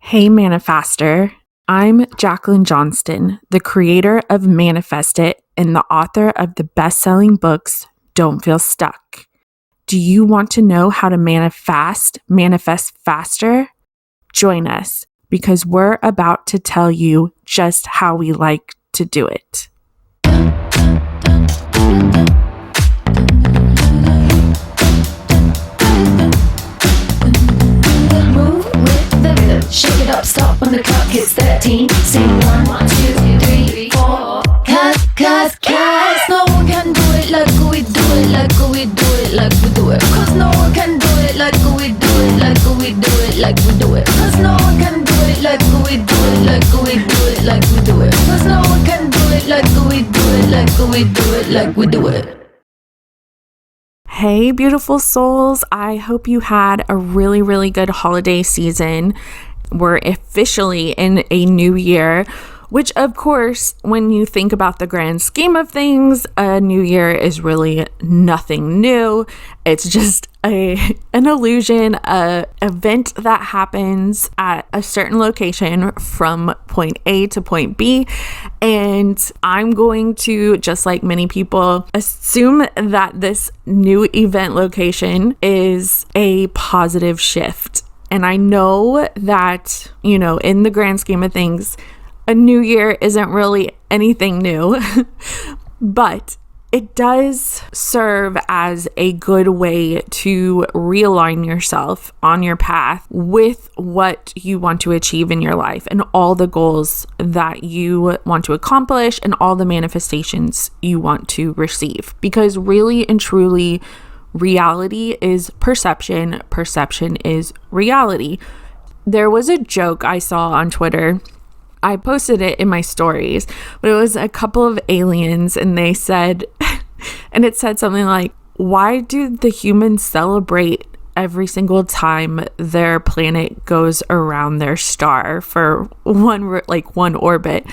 Hey, ManiFASTer. I'm Jacqueline Johnston, the creator of ManiFAST It and the author of the best-selling books, Don't Feel Stuck. Do you want to know how to manifest faster? Join us because we're about to tell you just how we like to do it. Shake it up, stop when the clock hits 13. Sing 1, 2, 3, 4. Cause no one can do it like we do it, like we do it, like we do it. Cause no one can do it like we do it, like we do it, like we do it. Cause no one can do it like we do it, like we do it, like we do it. Cause no one can do it like we do it, like we do it, like we do it. Hey, beautiful souls. I hope you had a really, really good holiday season. We're officially in a new year, which of course, when you think about the grand scheme of things, a new year is really nothing new. It's just an illusion, an event that happens at a certain location from point A to point B. And I'm going to, just like many people, assume that this new event location is a positive shift. And I know that, in the grand scheme of things, a new year isn't really anything new, but it does serve as a good way to realign yourself on your path with what you want to achieve in your life and all the goals that you want to accomplish and all the manifestations you want to receive. Because really and truly, reality is perception. Perception is reality. There was a joke I saw on Twitter. I posted it in my stories, but it was a couple of aliens and they said, and it said something like, why do the humans celebrate every single time their planet goes around their star for one orbit?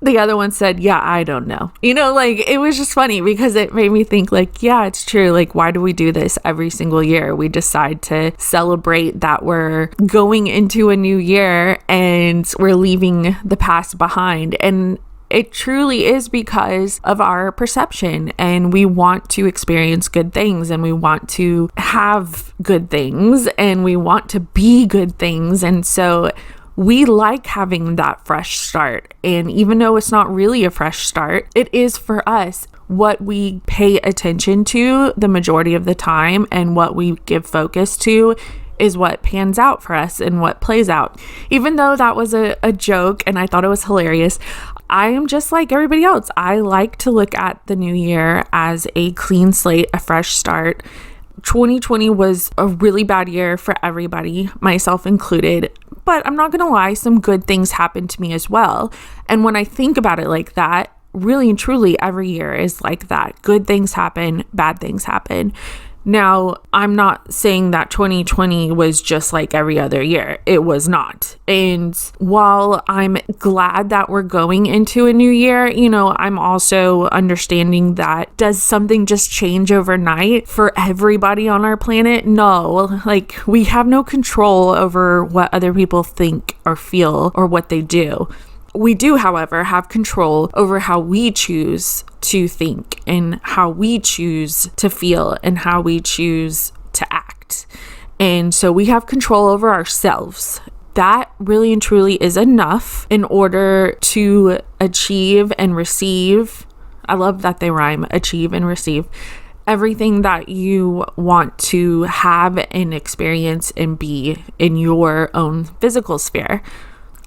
The other one said, yeah, I don't know. It was just funny because it made me think yeah, it's true. Why do we do this every single year? We decide to celebrate that we're going into a new year and we're leaving the past behind. And it truly is because of our perception, and we want to experience good things, and we want to have good things, and we want to be good things. And so we like having that fresh start. And even though it's not really a fresh start, it is for us. What we pay attention to the majority of the time and what we give focus to is what pans out for us and what plays out. Even though that was a joke and I thought it was hilarious, I am just like everybody else. I like to look at the new year as a clean slate, a fresh start. 2020 was a really bad year for everybody, myself included. But I'm not going to lie, some good things happened to me as well. And when I think about it like that, really and truly, every year is like that. Good things happen, bad things happen. Now, I'm not saying that 2020 was just like every other year. It was not. And while I'm glad that we're going into a new year, I'm also understanding that does something just change overnight for everybody on our planet? No, we have no control over what other people think or feel or what they do. We do, however, have control over how we choose to think and how we choose to feel and how we choose to act. And so we have control over ourselves. That really and truly is enough in order to achieve and receive. I love that they rhyme, achieve and receive everything that you want to have and experience and be in your own physical sphere.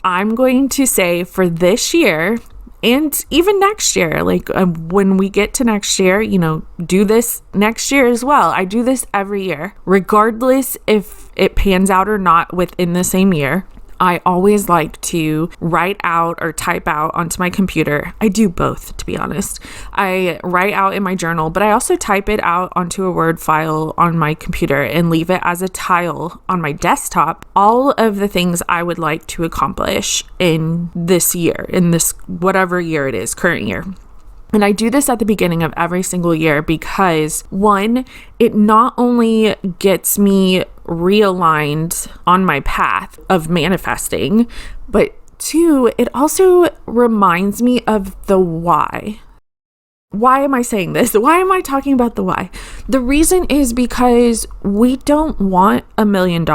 I'm going to say for this year and even next year, when we get to next year, do this next year as well. I do this every year, regardless if it pans out or not within the same year. I always like to write out or type out onto my computer. I do both, to be honest. I write out in my journal, but I also type it out onto a Word file on my computer and leave it as a tile on my desktop. All of the things I would like to accomplish in this year, in this whatever year it is, current year. And I do this at the beginning of every single year because, one, it not only gets me realigned on my path of manifesting, but two, it also reminds me of the why. Why am I saying this? Why am I talking about the why? The reason is because we don't want $1 million.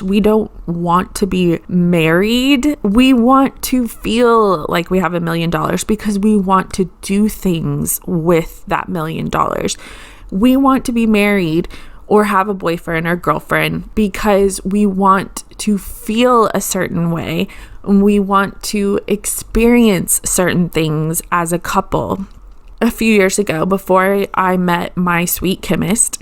We don't want to be married. We want to feel like we have $1 million because we want to do things with that $1 million. We want to be married or have a boyfriend or girlfriend because we want to feel a certain way. And we want to experience certain things as a couple. A few years ago, before I met my sweet chemist,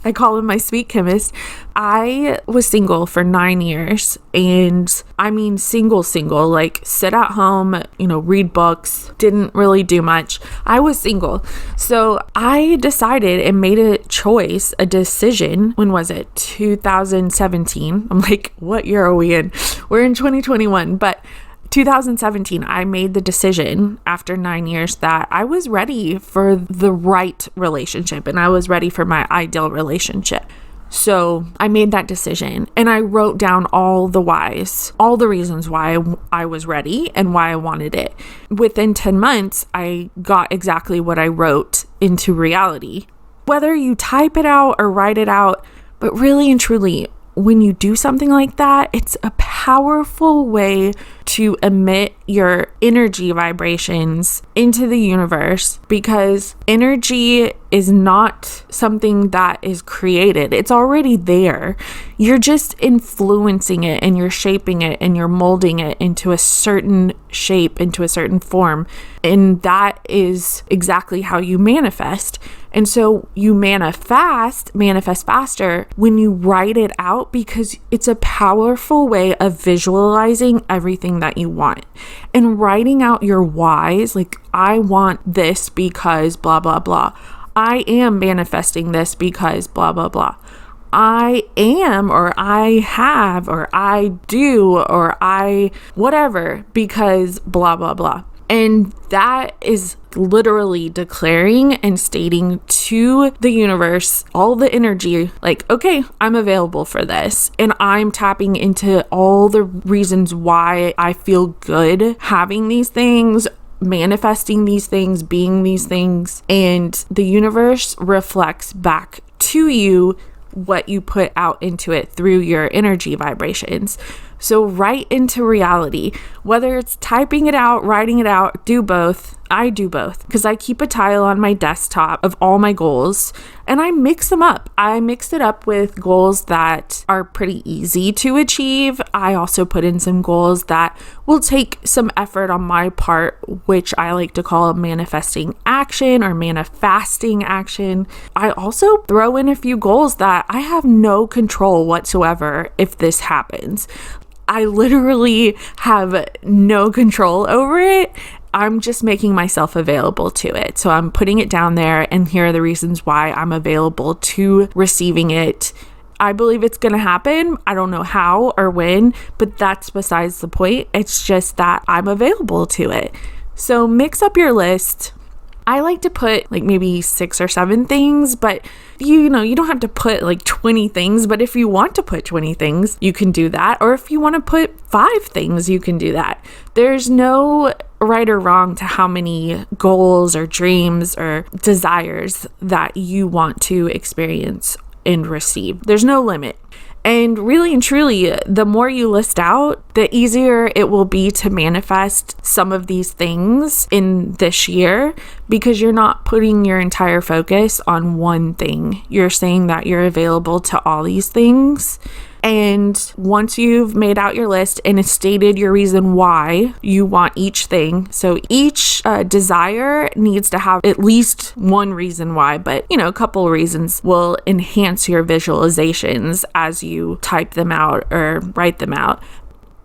I call him my sweet chemist, I was single for 9 years. And I mean single, like sit at home, read books, didn't really do much. I was single. So I decided and made a choice, a decision. When was it? 2017. I'm like, what year are we in? We're in 2021, but 2017, I made the decision after 9 years that I was ready for the right relationship and I was ready for my ideal relationship. So I made that decision and I wrote down all the whys, all the reasons why I was ready and why I wanted it. Within 10 months, I got exactly what I wrote into reality. Whether you type it out or write it out, but really and truly, when you do something like that, it's a powerful way to emit your energy vibrations into the universe, because energy is not something that is created. It's already there. You're just influencing it and you're shaping it and you're molding it into a certain shape, into a certain form. And that is exactly how you manifest. And so you manifest faster when you write it out, because it's a powerful way of visualizing everything that you want. And writing out your whys, like I want this because blah, blah, blah. I am manifesting this because blah, blah, blah. I am, or I have, or I do, or I whatever because blah, blah, blah. And that is literally declaring and stating to the universe, all the energy, like, okay, I'm available for this. And I'm tapping into all the reasons why I feel good having these things, manifesting these things, being these things. And the universe reflects back to you what you put out into it through your energy vibrations. So write into reality, whether it's typing it out, writing it out, do both. I do both because I keep a tile on my desktop of all my goals and I mix them up. I mix it up with goals that are pretty easy to achieve. I also put in some goals that will take some effort on my part, which I like to call manifesting action or ManiFASting action. I also throw in a few goals that I have no control whatsoever if this happens. I literally have no control over it. I'm just making myself available to it. So I'm putting it down there, and here are the reasons why I'm available to receiving it. I believe it's going to happen. I don't know how or when, but that's besides the point. It's just that I'm available to it. So mix up your list. I like to put like maybe 6 or 7 things, but you don't have to put like 20 things, but if you want to put 20 things, you can do that. Or if you want to put 5 things, you can do that. There's no right or wrong to how many goals or dreams or desires that you want to experience and receive. There's no limit. And really and truly, the more you list out, the easier it will be to manifest some of these things in this year, because you're not putting your entire focus on one thing. You're saying that you're available to all these things. And once you've made out your list and it's stated your reason why you want each thing, so each desire needs to have at least one reason why, but a couple reasons will enhance your visualizations as you type them out or write them out.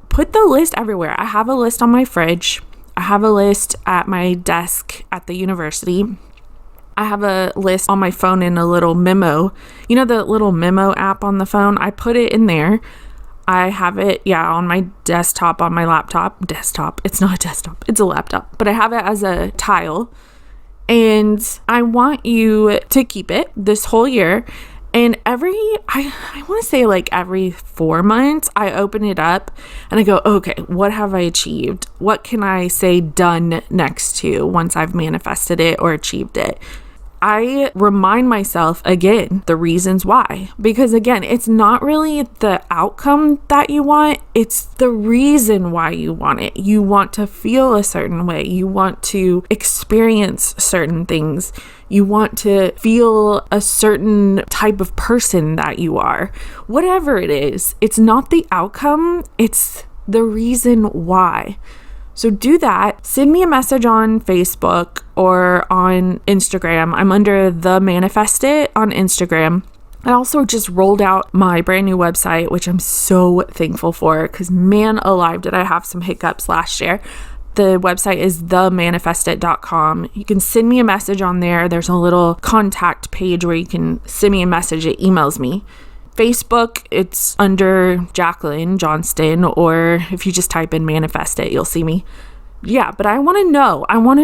Put the list everywhere. I have a list on my fridge. I have a list at my desk at the university. I have a list on my phone in a little memo. The little memo app on the phone? I put it in there. I have it, on my desktop, on my laptop. Desktop. It's not a desktop. It's a laptop. But I have it as a tile. And I want you to keep it this whole year. And I want to say like every 4 months, I open it up and I go, okay, what have I achieved? What can I say done next to once I've manifested it or achieved it? I remind myself again the reasons why, because again, it's not really the outcome that you want, it's the reason why you want it. You want to feel a certain way, you want to experience certain things, you want to feel a certain type of person that you are. Whatever it is, it's not the outcome, it's the reason why. So do that. Send me a message on Facebook or on Instagram. I'm under the ManiFAST It on Instagram. I also just rolled out my brand new website, which I'm so thankful for because man alive, did I have some hiccups last year. The website is themanifestit.com. You can send me a message on there. There's a little contact page where you can send me a message. It emails me. Facebook, it's under Jacqueline Johnston, or if you just type in ManiFAST It, you'll see me. Yeah, but I want to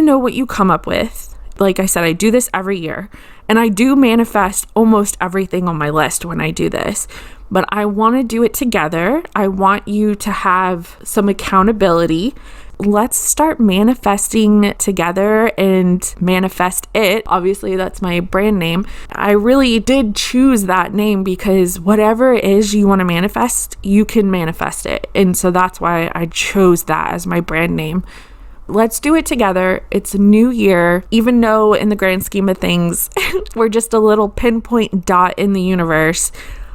know what you come up with. Like I said, I do this every year, and I do manifest almost everything on my list when I do this, but I want to do it together. I want you to have some accountability. Let's start manifesting together and manifest it. Obviously, that's my brand name. I really did choose that name because whatever it is you want to manifest, you can manifest it. And so that's why I chose that as my brand name. Let's do it together. It's a new year, even though in the grand scheme of things, we're just a little pinpoint dot in the universe.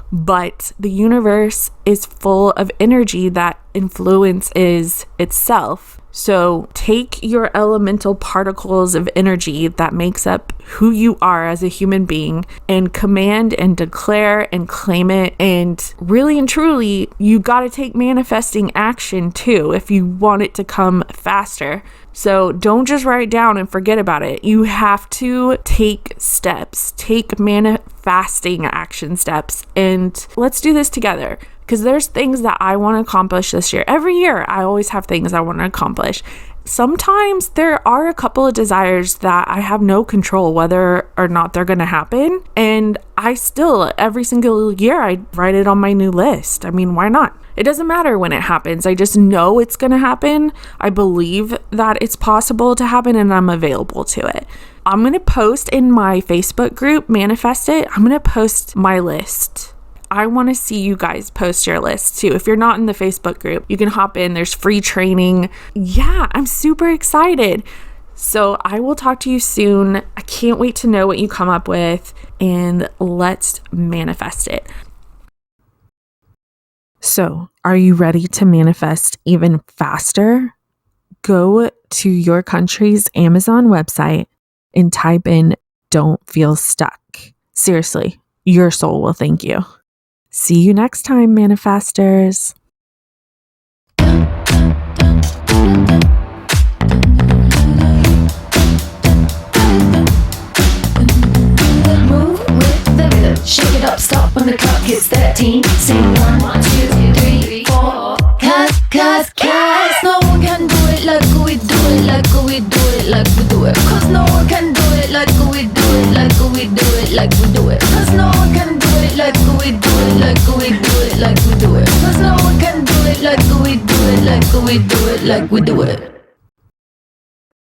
But the universe is full of energy that influences itself. So take your elemental particles of energy that makes up who you are as a human being and command and declare and claim it. And really and truly, you got to take manifesting action too if you want it to come faster. So don't just write it down and forget about it. You have to take steps, take manifesting action steps, and let's do this together. Because there's things that I want to accomplish this year. Every year, I always have things I want to accomplish. Sometimes there are a couple of desires that I have no control whether or not they're going to happen. And I still, every single year, I write it on my new list. I mean, why not? It doesn't matter when it happens. I just know it's going to happen. I believe that it's possible to happen and I'm available to it. I'm going to post in my Facebook group, ManiFAST It. I'm going to post my list. I want to see you guys post your list too. If you're not in the Facebook group, you can hop in. There's free training. Yeah, I'm super excited. So I will talk to you soon. I can't wait to know what you come up with, and let's manifest it. So, are you ready to manifest even faster? Go to your country's Amazon website and type in "don't feel stuck." Seriously, your soul will thank you. See you next time, manifestors. Move with the rhythm. Shake it up, stop when the clock hits 13. Sing 1, 2, 3, 4. Cause no one can do it like we do it, like we do it, like we do it. Cause no one can do it like we do it, like we do it, like we do it. Cause no one can do it like we do it, like we do it, like we do it. Cause no one can do it like we do it, like we do it, like we do it.